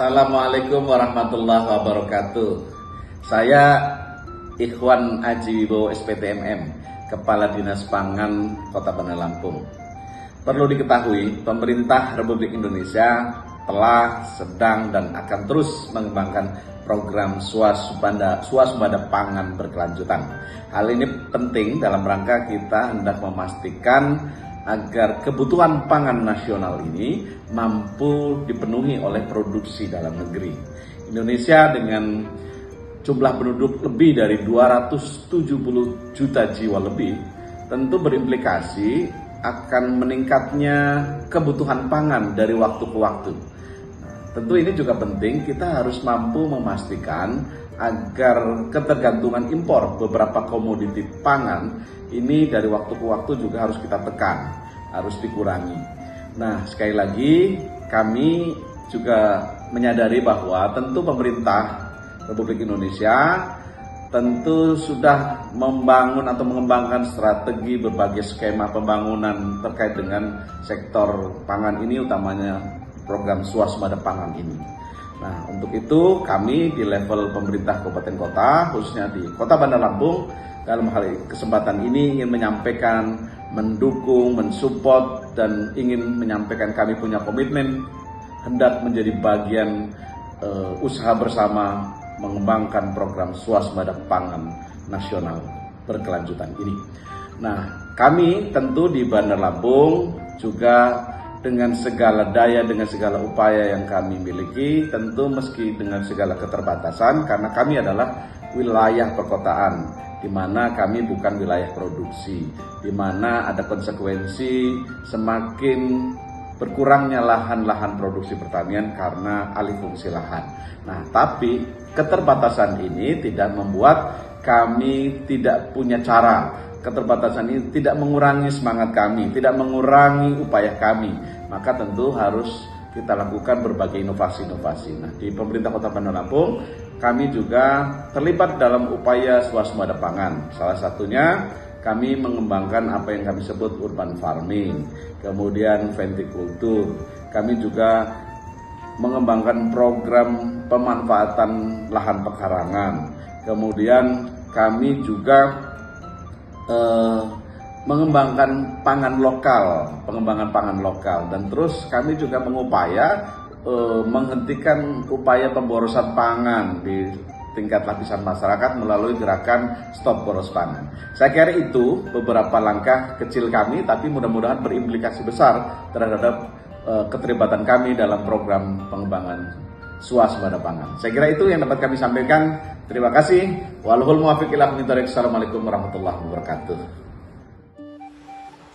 Assalamualaikum warahmatullahi wabarakatuh. Saya Ikhwan Aji Wibowo SPTMM, Kepala Dinas Pangan Kota Bandar Lampung. Perlu diketahui, pemerintah Republik Indonesia telah, sedang, dan akan terus mengembangkan program swasembada pangan berkelanjutan. Hal ini penting dalam rangka kita hendak memastikan agar kebutuhan pangan nasional ini mampu dipenuhi oleh produksi dalam negeri. Indonesia dengan jumlah penduduk lebih dari 270 juta jiwa lebih tentu berimplikasi akan meningkatnya kebutuhan pangan dari waktu ke waktu. Tentu ini juga penting, kita harus mampu memastikan agar ketergantungan impor beberapa komoditi pangan ini dari waktu ke waktu juga harus kita tekan, harus dikurangi. Nah, sekali lagi kami juga menyadari bahwa tentu pemerintah Republik Indonesia tentu sudah membangun atau mengembangkan strategi berbagai skema pembangunan terkait dengan sektor pangan ini, utamanya program swasembada pangan ini. Nah, untuk itu kami di level pemerintah kabupaten kota, khususnya di Kota Bandar Lampung, dalam hal kesempatan ini ingin menyampaikan, mendukung, mensupport, dan ingin menyampaikan kami punya komitmen hendak menjadi bagian usaha bersama mengembangkan program swasembada pangan nasional berkelanjutan ini. Nah, kami tentu di Bandar Lampung juga dengan segala daya, dengan segala upaya yang kami miliki, tentu meski dengan segala keterbatasan, karena kami adalah wilayah perkotaan, di mana kami bukan wilayah produksi, di mana ada konsekuensi semakin berkurangnya lahan-lahan produksi pertanian karena alih fungsi lahan. Nah, tapi keterbatasan ini tidak membuat kami tidak punya cara. Keterbatasan ini tidak mengurangi semangat kami, tidak mengurangi upaya kami. Maka tentu harus kita lakukan berbagai inovasi-inovasi. Nah, di pemerintah Kota Bandar Lampung, kami juga terlibat dalam upaya swasembada pangan. Salah satunya kami mengembangkan apa yang kami sebut urban farming, kemudian viticultur. Kami juga mengembangkan program pemanfaatan lahan pekarangan. Kemudian kami juga mengembangkan pengembangan pangan lokal, dan terus kami juga mengupaya menghentikan upaya pemborosan pangan di tingkat lapisan masyarakat melalui gerakan Stop Boros Pangan. Saya kira itu beberapa langkah kecil kami, tapi mudah-mudahan berimplikasi besar terhadap keterlibatan kami dalam program pengembangan swasembada pangan. Saya kira itu yang dapat kami sampaikan. Terima kasih. Wallahul muwaffiq ila aqwamit thoriq. Assalamualaikum warahmatullahi wabarakatuh.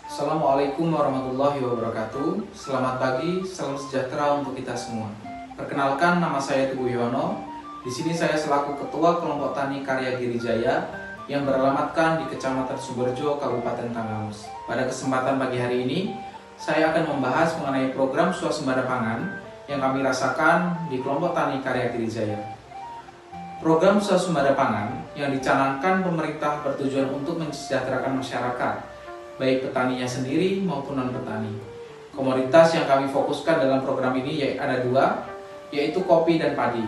Assalamualaikum warahmatullahi wabarakatuh. Selamat pagi, salam sejahtera untuk kita semua. Perkenalkan, nama saya Teguh Yono. Di sini saya selaku Ketua Kelompok Tani Karya Girijaya yang beralamatkan di Kecamatan Suberjo, Kabupaten Tanggamus. Pada kesempatan pagi hari ini, saya akan membahas mengenai program swasembada pangan yang kami rasakan di Kelompok Tani Karya Girijaya. Program swasembada pangan yang dicanangkan pemerintah bertujuan untuk mensejahterakan masyarakat, baik petaninya sendiri maupun non-petani. Komoditas yang kami fokuskan dalam program ini ada dua, yaitu kopi dan padi.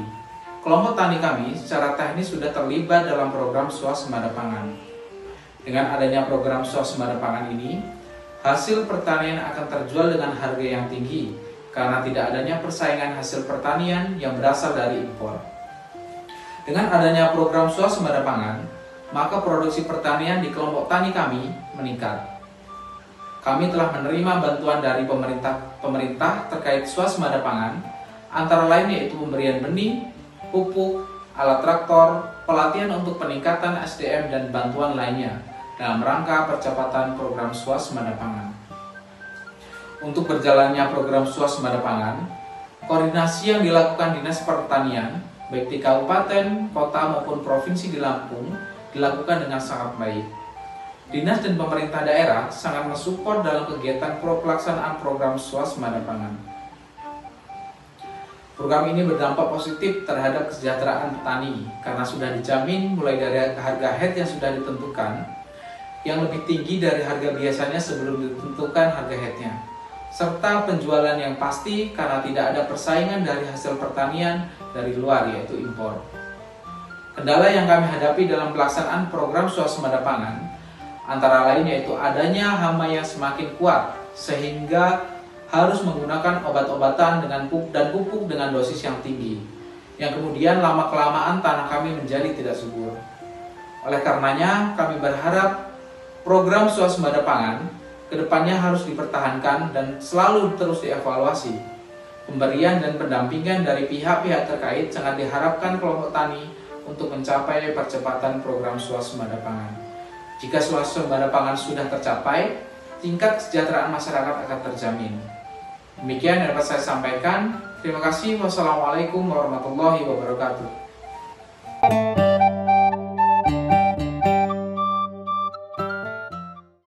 Kelompok tani kami secara teknis sudah terlibat dalam program swasembada pangan. Dengan adanya program swasembada pangan ini, hasil pertanian akan terjual dengan harga yang tinggi karena tidak adanya persaingan hasil pertanian yang berasal dari impor. Dengan adanya program swasembada pangan, maka produksi pertanian di kelompok tani kami meningkat. Kami telah menerima bantuan dari pemerintah terkait swasembada pangan, antara lain yaitu pemberian benih, pupuk, alat traktor, pelatihan untuk peningkatan SDM, dan bantuan lainnya dalam rangka percepatan program swasembada pangan. Untuk berjalannya program swasembada pangan, koordinasi yang dilakukan Dinas Pertanian, baik di kabupaten, kota maupun provinsi di Lampung, dilakukan dengan sangat baik. Dinas dan pemerintah daerah sangat mensupport dalam kegiatan pelaksanaan program swasembada pangan. Program ini berdampak positif terhadap kesejahteraan petani karena sudah dijamin mulai dari harga head yang sudah ditentukan yang lebih tinggi dari harga biasanya sebelum ditentukan harga headnya. serta penjualan yang pasti karena tidak ada persaingan dari hasil pertanian dari luar, yaitu impor. Kendala yang kami hadapi dalam pelaksanaan program swasembada pangan antara lain yaitu adanya hama yang semakin kuat sehingga harus menggunakan obat-obatan dan pupuk dengan dosis yang tinggi, yang kemudian lama-kelamaan tanah kami menjadi tidak subur. Oleh karenanya, kami berharap program swasembada pangan kedepannya harus dipertahankan dan selalu terus dievaluasi. Pemberian dan pendampingan dari pihak-pihak terkait sangat diharapkan kelompok tani untuk mencapai percepatan program swasembada pangan. Jika swasembada pangan sudah tercapai, tingkat kesejahteraan masyarakat akan terjamin. Demikian yang dapat saya sampaikan. Terima kasih. Wassalamualaikum warahmatullahi wabarakatuh.